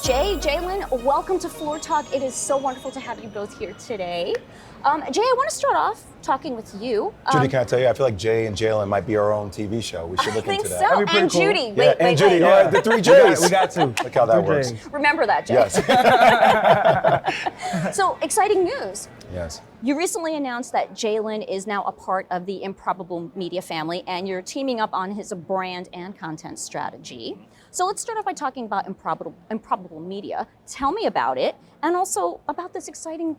Jay, Jalen, welcome to Floor Talk. It is so wonderful to have you both here today. Jay, I want to start off talking with you. Judy, can I tell you, I feel like Jay and Jalen might be our own TV show. We should look into that. I think so. And cool. Judy. Yeah, Wait. Judy. All right, the three J's. We got to. Look how that works. Remember that, Jay. Yes. So, exciting news. Yes. You recently announced that Jalen is now a part of the Improbable media family, and you're teaming up on his brand and content strategy. So let's start off by talking about Improbable Media. Tell me about it, and also about this exciting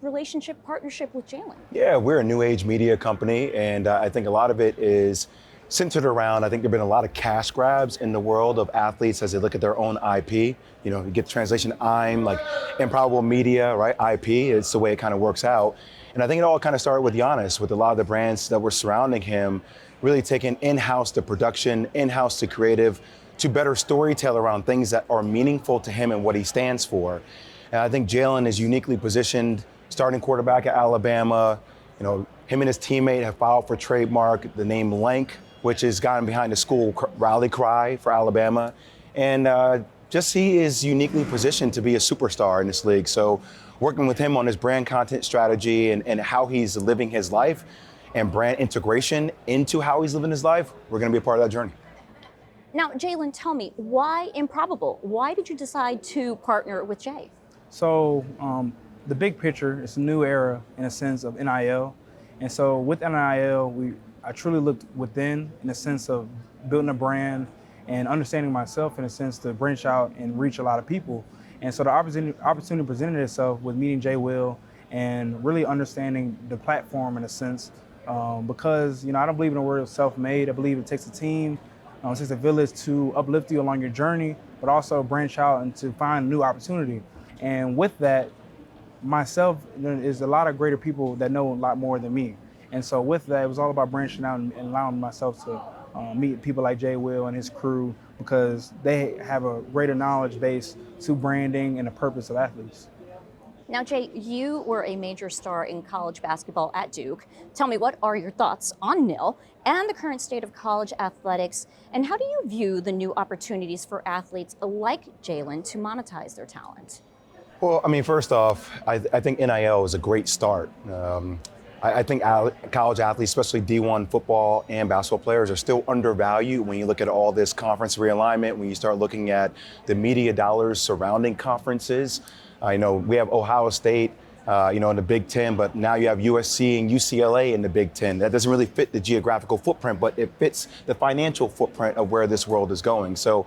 partnership with Jalen. Yeah, we're a new age media company, and I think a lot of it is centered around, I think there've been a lot of cash grabs in the world of athletes as they look at their own IP. You know, you get the translation I'm, like Improbable Media, right? IP, it's the way it kind of works out. And I think it all kind of started with Giannis, with a lot of the brands that were surrounding him, really taking in-house the production, in-house the creative, to better storytell around things that are meaningful to him and what he stands for. And I think Jalen is uniquely positioned, starting quarterback at Alabama. You know, him and his teammate have filed for trademark the name Lank, which has gotten behind the school rally cry for Alabama. And just he is uniquely positioned to be a superstar in this league. So working with him on his brand content strategy and how he's living his life and brand integration into how he's living his life, we're gonna be a part of that journey. Now, Jalen, tell me, why Improbable? Why did you decide to partner with Jay? So the big picture, it's a new era in a sense of NIL. And so with NIL, I truly looked within in a sense of building a brand and understanding myself in a sense to branch out and reach a lot of people. And so the opportunity presented itself with meeting Jay Will and really understanding the platform in a sense, because I don't believe in the word self-made. I believe it takes a team, it takes a village to uplift you along your journey, but also branch out and to find a new opportunity. And with that, myself, is a lot of greater people that know a lot more than me. And so with that, it was all about branching out and allowing myself to meet people like Jay Will and his crew, because they have a greater knowledge base to branding and the purpose of athletes. Now, Jay, you were a major star in college basketball at Duke. Tell me, what are your thoughts on NIL and the current state of college athletics, and how do you view the new opportunities for athletes like Jalen to monetize their talent? Well, I mean, first off, I think NIL is a great start. I think college athletes, especially D1 football and basketball players, are still undervalued when you look at all this conference realignment, when you start looking at the media dollars surrounding conferences. I know we have Ohio State, in the Big Ten, but now you have USC and UCLA in the Big Ten. That doesn't really fit the geographical footprint, but it fits the financial footprint of where this world is going. So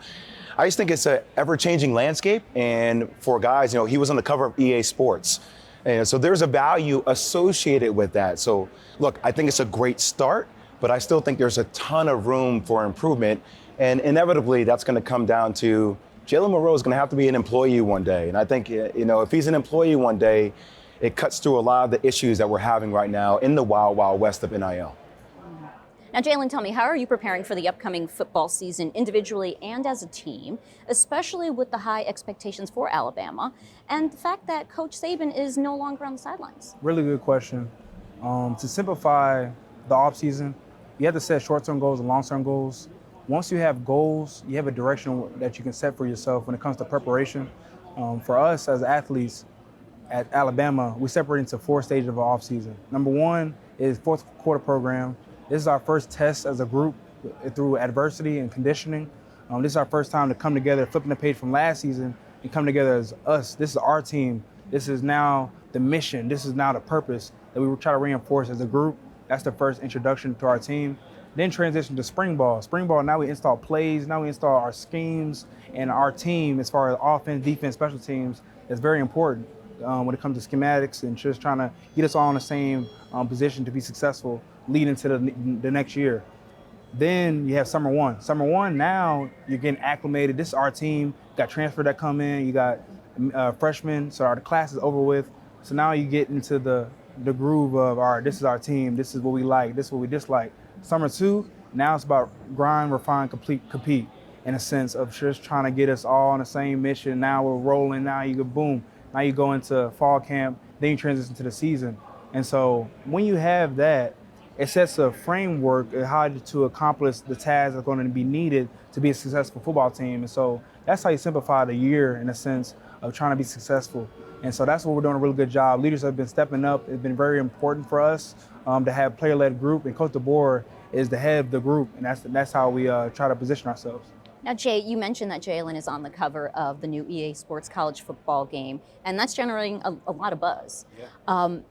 I just think it's an ever-changing landscape. And for guys, he was on the cover of EA Sports. And so there's a value associated with that. So look, I think it's a great start, but I still think there's a ton of room for improvement. And inevitably, that's going to come down to Jalen Milroe is going to have to be an employee one day. And I think, if he's an employee one day, it cuts through a lot of the issues that we're having right now in the wild, wild west of NIL. Now, Jalen, tell me, how are you preparing for the upcoming football season individually and as a team, especially with the high expectations for Alabama and the fact that Coach Saban is no longer on the sidelines? Really good question. To simplify the offseason, you have to set short-term goals and long-term goals. Once you have goals, you have a direction that you can set for yourself when it comes to preparation. For us as athletes at Alabama, we separate into 4 stages of our offseason. Number 1 is fourth quarter program. This is our first test as a group through adversity and conditioning. This is our first time to come together, flipping the page from last season and come together as us. This is our team. This is now the mission. This is now the purpose that we will try to reinforce as a group. That's the first introduction to our team. Then transition to spring ball. Spring ball, now we install plays, now we install our schemes, and our team, as far as offense, defense, special teams, is very important when it comes to schematics and just trying to get us all in the same position to be successful leading to the next year. Then you have summer one. Summer one, now you're getting acclimated. This is our team. You got transfer that come in. You got freshmen, so our class is over with. So now you get into the groove of, all right, this is our team. This is what we like. This is what we dislike. Summer 2, now it's about grind, refine, compete, in a sense of just trying to get us all on the same mission. Now we're rolling. Now you go boom. Now you go into fall camp. Then you transition to the season. And so when you have that, it sets a framework of how to accomplish the tasks that are going to be needed to be a successful football team. And so that's how you simplify the year, in a sense, of trying to be successful. And so that's what we're doing a really good job. Leaders have been stepping up. It's been very important for us to have player-led group, and Coach DeBoer is the head of the group, and that's how we try to position ourselves. Now, Jay, you mentioned that Jalen is on the cover of the new EA Sports college football game, and that's generating a lot of buzz. Yeah.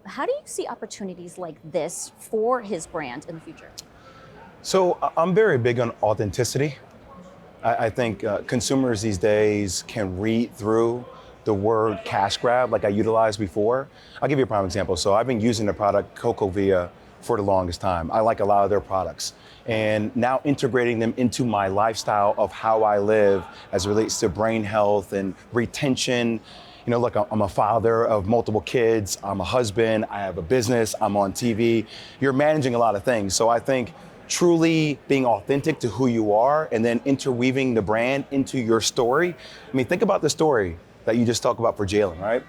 How do you see opportunities like this for his brand in the future? So I'm very big on authenticity. I think consumers these days can read through the word cash grab like I utilized before. I'll give you a prime example. So I've been using the product Cocovia for the longest time. I like a lot of their products. And now integrating them into my lifestyle of how I live as it relates to brain health and retention. You know, look, I'm a father of multiple kids. I'm a husband. I have a business. I'm on TV. You're managing a lot of things. So I think truly being authentic to who you are and then interweaving the brand into your story. I mean, think about the story that you just talked about for Jalen, right?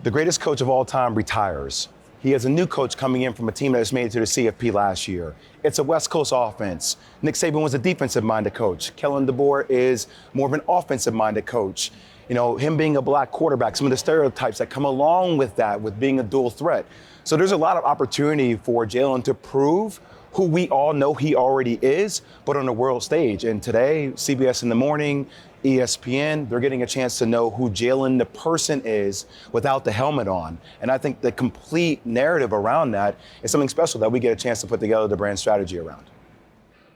The greatest coach of all time retires. He has a new coach coming in from a team that has made it to the CFP last year. It's a West Coast offense. Nick Saban was a defensive-minded coach. Kellen DeBoer is more of an offensive-minded coach. You know, him being a black quarterback, some of the stereotypes that come along with that, with being a dual threat. So there's a lot of opportunity for Jalen to prove who we all know he already is, but on the world stage. And today, CBS in the Morning, ESPN, they're getting a chance to know who Jalen the person is without the helmet on. And I think the complete narrative around that is something special that we get a chance to put together the brand strategy around.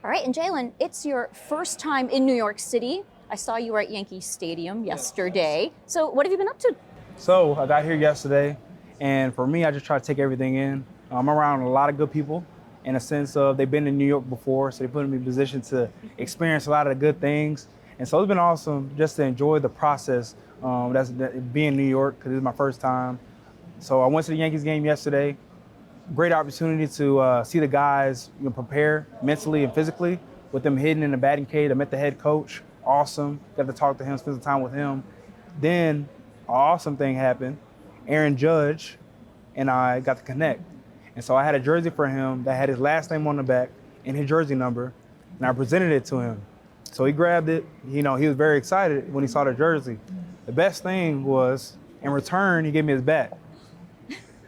All right, and Jalen, it's your first time in New York City. I saw you were at Yankee Stadium yesterday. So what have you been up to? So I got here yesterday, and for me, I just try to take everything in. I'm around a lot of good people in a sense of they've been in New York before, so they put me in a position to experience a lot of the good things. And so it's been awesome just to enjoy the process being in New York, because it's my first time. So I went to the Yankees game yesterday. Great opportunity to see the guys prepare mentally and physically with them hidden in the batting cage. I met the head coach. Awesome. Got to talk to him, spend some time with him. Then an awesome thing happened. Aaron Judge and I got to connect. And so I had a jersey for him that had his last name on the back and his jersey number, and I presented it to him. So he grabbed it. You know, he was very excited when he saw the jersey. The best thing was, in return, he gave me his bat.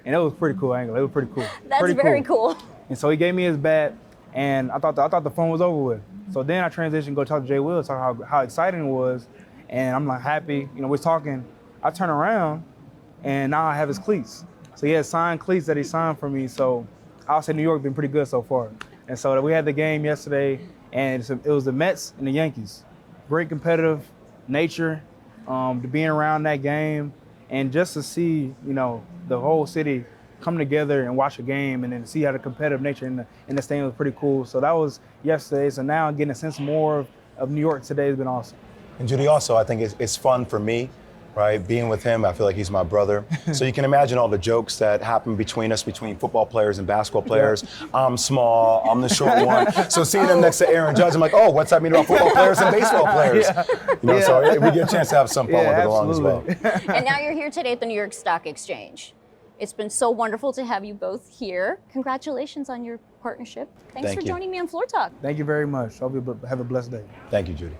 And it was pretty cool, Angela. It was pretty cool. That's pretty very cool. And so he gave me his bat, and I thought the fun was over with. So then I transitioned to go talk to Jay Will, talk how exciting it was. And I'm like happy. You know, we're talking. I turn around, and now I have his cleats. So he has signed cleats that he signed for me. So I'll say New York's been pretty good so far. And so we had the game yesterday, and it was the Mets and the Yankees. Great competitive nature, to being around that game, and just to see, you know, the whole city come together and watch a game, and then to see how the competitive nature in the stadium was pretty cool. So that was yesterday. So now getting a sense more of New York today has been awesome. And Judy, also, I think it's fun for me, right? Being with him, I feel like he's my brother. So you can imagine all the jokes that happen between us, between football players and basketball players. Yeah. I'm small, I'm the short one. So seeing him next to Aaron Judge, I'm like, oh, what's that mean about football players and baseball players? Yeah. You know, so we get a chance to have some fun with it along as well. And now you're here today at the New York Stock Exchange. It's been so wonderful to have you both here. Congratulations on your partnership. Thanks for joining me on Floor Talk. Thank you very much. Hope you have a blessed day. Thank you, Judy.